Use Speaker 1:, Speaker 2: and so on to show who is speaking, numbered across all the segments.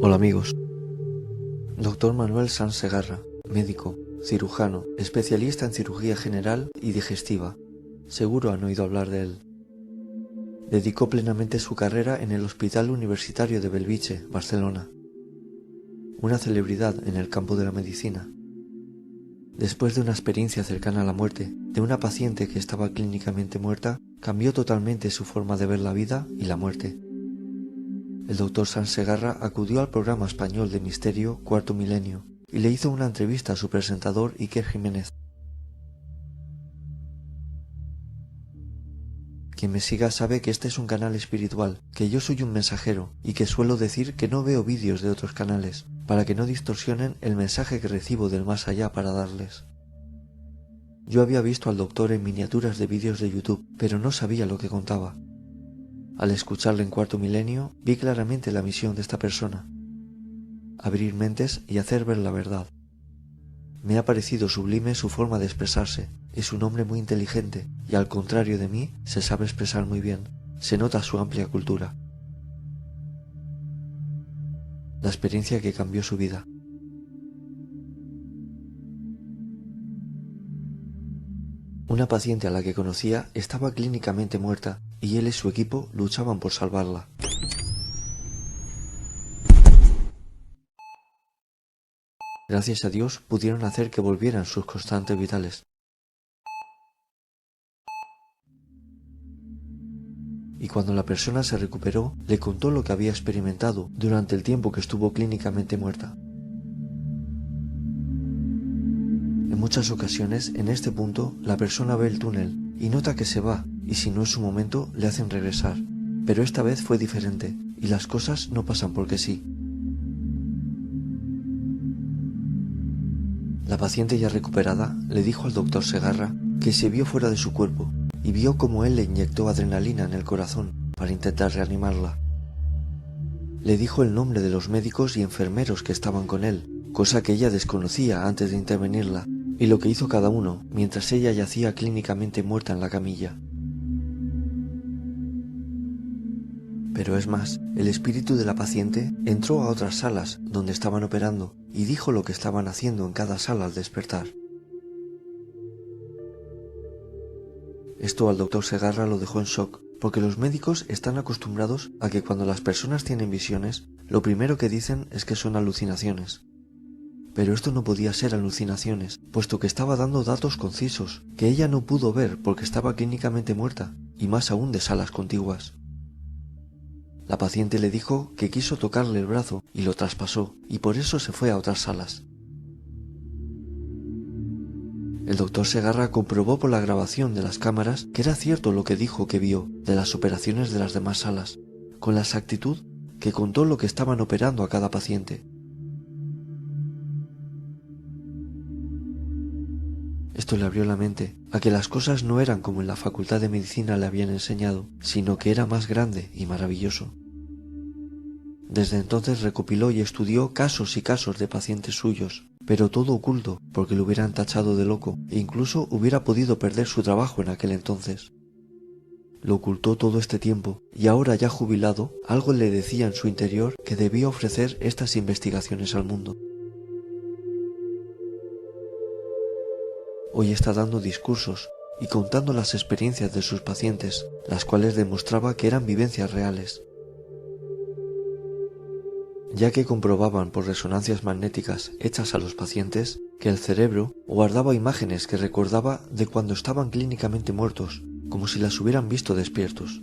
Speaker 1: Hola amigos. Dr. Manuel Sanz Segarra, médico, cirujano, especialista en cirugía general y digestiva. Seguro han oído hablar de él. Dedicó plenamente su carrera en el Hospital Universitario de Bellvitge, Barcelona. Una celebridad en el campo de la medicina. Después de una experiencia cercana a la muerte de una paciente que estaba clínicamente muerta, cambió totalmente su forma de ver la vida y la muerte. El Dr. Sanz Segarra acudió al programa español de misterio Cuarto Milenio y le hizo una entrevista a su presentador Iker Jiménez. Quien me siga sabe que este es un canal espiritual, que yo soy un mensajero y que suelo decir que no veo vídeos de otros canales, para que no distorsionen el mensaje que recibo del más allá para darles. Yo había visto al doctor en miniaturas de vídeos de YouTube, pero no sabía lo que contaba. Al escucharle en Cuarto Milenio, vi claramente la misión de esta persona: abrir mentes y hacer ver la verdad. Me ha parecido sublime su forma de expresarse. Es un hombre muy inteligente y, al contrario de mí, se sabe expresar muy bien. Se nota su amplia cultura. La experiencia que cambió su vida. Una paciente a la que conocía estaba clínicamente muerta y él y su equipo luchaban por salvarla. Gracias a Dios pudieron hacer que volvieran sus constantes vitales. Y cuando la persona se recuperó, le contó lo que había experimentado durante el tiempo que estuvo clínicamente muerta. En muchas ocasiones, en este punto, la persona ve el túnel y nota que se va, y si no es su momento, le hacen regresar. Pero esta vez fue diferente, y las cosas no pasan porque sí. La paciente ya recuperada le dijo al doctor Segarra que se vio fuera de su cuerpo y vio cómo él le inyectó adrenalina en el corazón para intentar reanimarla. Le dijo el nombre de los médicos y enfermeros que estaban con él, cosa que ella desconocía antes de intervenirla, y lo que hizo cada uno mientras ella yacía clínicamente muerta en la camilla. Pero es más, el espíritu de la paciente entró a otras salas donde estaban operando y dijo lo que estaban haciendo en cada sala al despertar. Esto al doctor Segarra lo dejó en shock, porque los médicos están acostumbrados a que cuando las personas tienen visiones, lo primero que dicen es que son alucinaciones. Pero esto no podía ser alucinaciones, puesto que estaba dando datos concisos, que ella no pudo ver porque estaba clínicamente muerta, y más aún de salas contiguas. La paciente le dijo que quiso tocarle el brazo y lo traspasó, y por eso se fue a otras salas. El doctor Segarra comprobó por la grabación de las cámaras que era cierto lo que dijo que vio de las operaciones de las demás salas, con la exactitud que contó lo que estaban operando a cada paciente. Esto le abrió la mente a que las cosas no eran como en la Facultad de Medicina le habían enseñado, sino que era más grande y maravilloso. Desde entonces recopiló y estudió casos y casos de pacientes suyos, pero todo oculto porque lo hubieran tachado de loco e incluso hubiera podido perder su trabajo en aquel entonces. Lo ocultó todo este tiempo y ahora ya jubilado, algo le decía en su interior que debía ofrecer estas investigaciones al mundo. Hoy está dando discursos y contando las experiencias de sus pacientes, las cuales demostraba que eran vivencias reales, ya que comprobaban por resonancias magnéticas hechas a los pacientes que el cerebro guardaba imágenes que recordaba de cuando estaban clínicamente muertos, como si las hubieran visto despiertos.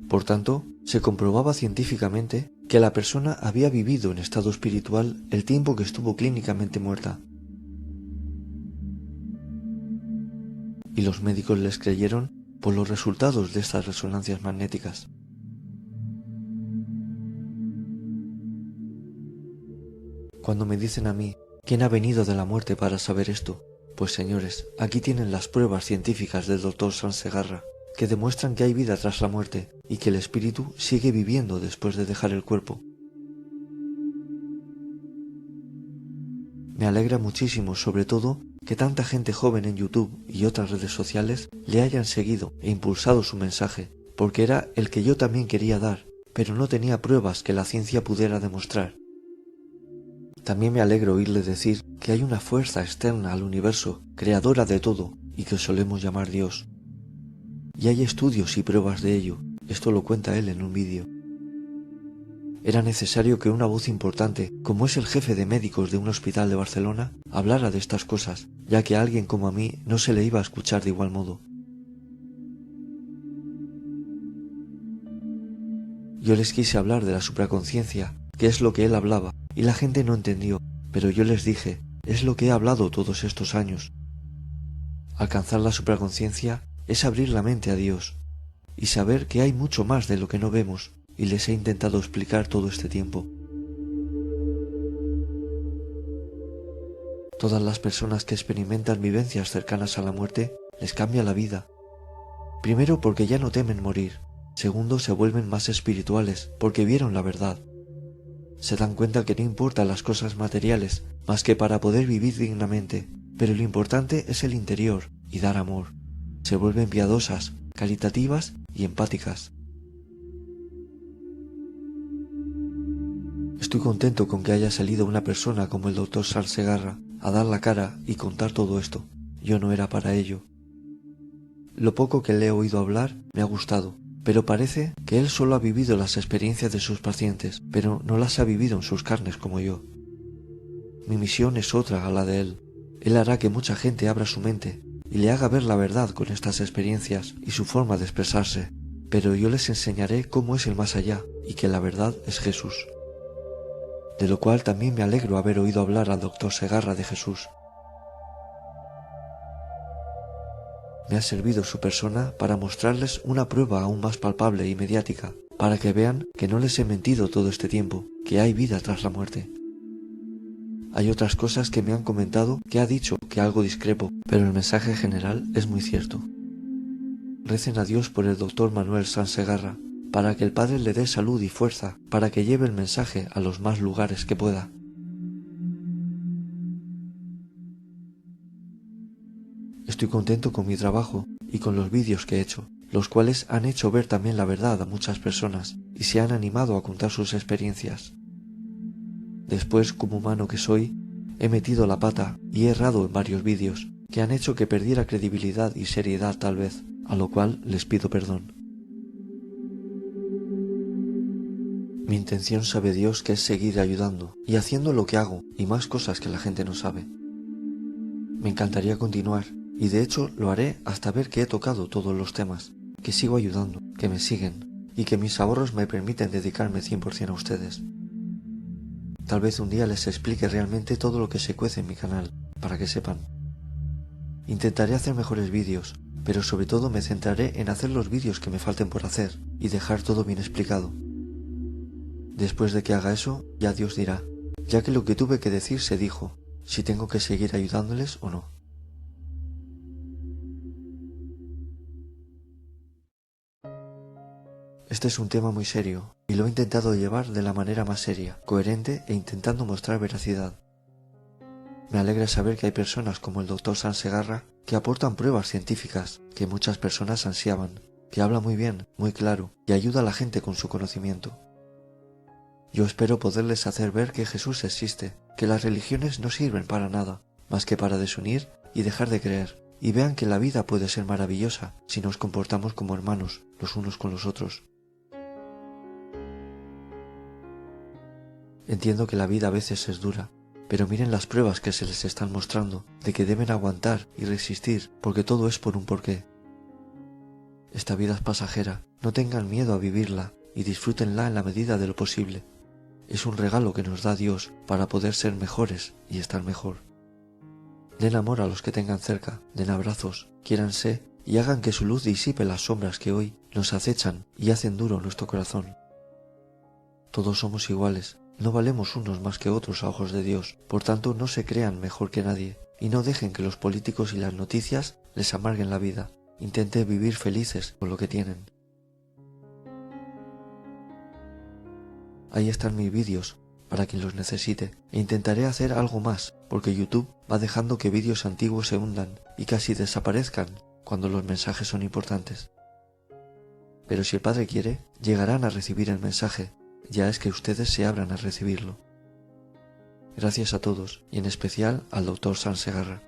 Speaker 1: Por tanto, se comprobaba científicamente que la persona había vivido en estado espiritual el tiempo que estuvo clínicamente muerta. Y los médicos les creyeron por los resultados de estas resonancias magnéticas. Cuando me dicen a mí, ¿quién ha venido de la muerte para saber esto? Pues señores, aquí tienen las pruebas científicas del Dr. Sanz Segarra, que demuestran que hay vida tras la muerte y que el espíritu sigue viviendo después de dejar el cuerpo. Me alegra muchísimo, sobre todo, que tanta gente joven en YouTube y otras redes sociales le hayan seguido e impulsado su mensaje, porque era el que yo también quería dar, pero no tenía pruebas que la ciencia pudiera demostrar, También me alegro oírle decir que hay una fuerza externa al universo, creadora de todo, y que solemos llamar Dios. Y hay estudios y pruebas de ello, esto lo cuenta él en un vídeo. Era necesario que una voz importante, como es el jefe de médicos de un hospital de Barcelona, hablara de estas cosas, ya que a alguien como a mí no se le iba a escuchar de igual modo. Yo les quise hablar de la supraconciencia, que es lo que él hablaba, y la gente no entendió, pero yo les dije, es lo que he hablado todos estos años. Alcanzar la supraconciencia es abrir la mente a Dios, y saber que hay mucho más de lo que no vemos, y les he intentado explicar todo este tiempo. Todas las personas que experimentan vivencias cercanas a la muerte les cambia la vida. Primero porque ya no temen morir. Segundo, se vuelven más espirituales porque vieron la verdad. Se dan cuenta que no importan las cosas materiales más que para poder vivir dignamente, pero lo importante es el interior y dar amor. Se vuelven piadosas, caritativas y empáticas. Estoy contento con que haya salido una persona como el Dr. Sanz Segarra a dar la cara y contar todo esto. Yo no era para ello. Lo poco que le he oído hablar me ha gustado, pero parece que él solo ha vivido las experiencias de sus pacientes, pero no las ha vivido en sus carnes como yo. Mi misión es otra a la de él. Él hará que mucha gente abra su mente y le haga ver la verdad con estas experiencias y su forma de expresarse, pero yo les enseñaré cómo es el más allá y que la verdad es Jesús. De lo cual también me alegro haber oído hablar al Dr. Segarra de Jesús. Me ha servido su persona para mostrarles una prueba aún más palpable y mediática, para que vean que no les he mentido todo este tiempo, que hay vida tras la muerte. Hay otras cosas que me han comentado que ha dicho que algo discrepo, pero el mensaje general es muy cierto. Recen a Dios por el Dr. Manuel Sanz Segarra, para que el Padre le dé salud y fuerza, para que lleve el mensaje a los más lugares que pueda. Estoy contento con mi trabajo y con los vídeos que he hecho, los cuales han hecho ver también la verdad a muchas personas y se han animado a contar sus experiencias. Después, como humano que soy, he metido la pata y he errado en varios vídeos que han hecho que perdiera credibilidad y seriedad tal vez, a lo cual les pido perdón. Mi intención sabe Dios que es seguir ayudando y haciendo lo que hago y más cosas que la gente no sabe. Me encantaría continuar y de hecho lo haré hasta ver que he tocado todos los temas, que sigo ayudando, que me siguen y que mis ahorros me permiten dedicarme 100% a ustedes. Tal vez un día les explique realmente todo lo que se cuece en mi canal, para que sepan. Intentaré hacer mejores vídeos, pero sobre todo me centraré en hacer los vídeos que me falten por hacer y dejar todo bien explicado. Después de que haga eso, ya Dios dirá, ya que lo que tuve que decir se dijo, si tengo que seguir ayudándoles o no. Este es un tema muy serio, y lo he intentado llevar de la manera más seria, coherente e intentando mostrar veracidad. Me alegra saber que hay personas como el Dr. Sanz Segarra que aportan pruebas científicas que muchas personas ansiaban, que habla muy bien, muy claro, y ayuda a la gente con su conocimiento. Yo espero poderles hacer ver que Jesús existe, que las religiones no sirven para nada, más que para desunir y dejar de creer, y vean que la vida puede ser maravillosa si nos comportamos como hermanos, los unos con los otros. Entiendo que la vida a veces es dura, pero miren las pruebas que se les están mostrando, de que deben aguantar y resistir, porque todo es por un porqué. Esta vida es pasajera, no tengan miedo a vivirla y disfrútenla en la medida de lo posible. Es un regalo que nos da Dios para poder ser mejores y estar mejor. Den amor a los que tengan cerca, den abrazos, quiéranse y hagan que su luz disipe las sombras que hoy nos acechan y hacen duro nuestro corazón. Todos somos iguales, no valemos unos más que otros a ojos de Dios, por tanto no se crean mejor que nadie y no dejen que los políticos y las noticias les amarguen la vida. Intenten vivir felices con lo que tienen. Ahí están mis vídeos, para quien los necesite, e intentaré hacer algo más, porque YouTube va dejando que vídeos antiguos se hundan y casi desaparezcan cuando los mensajes son importantes. Pero si el Padre quiere, llegarán a recibir el mensaje, ya es que ustedes se abran a recibirlo. Gracias a todos y en especial al Dr. Sansegarra.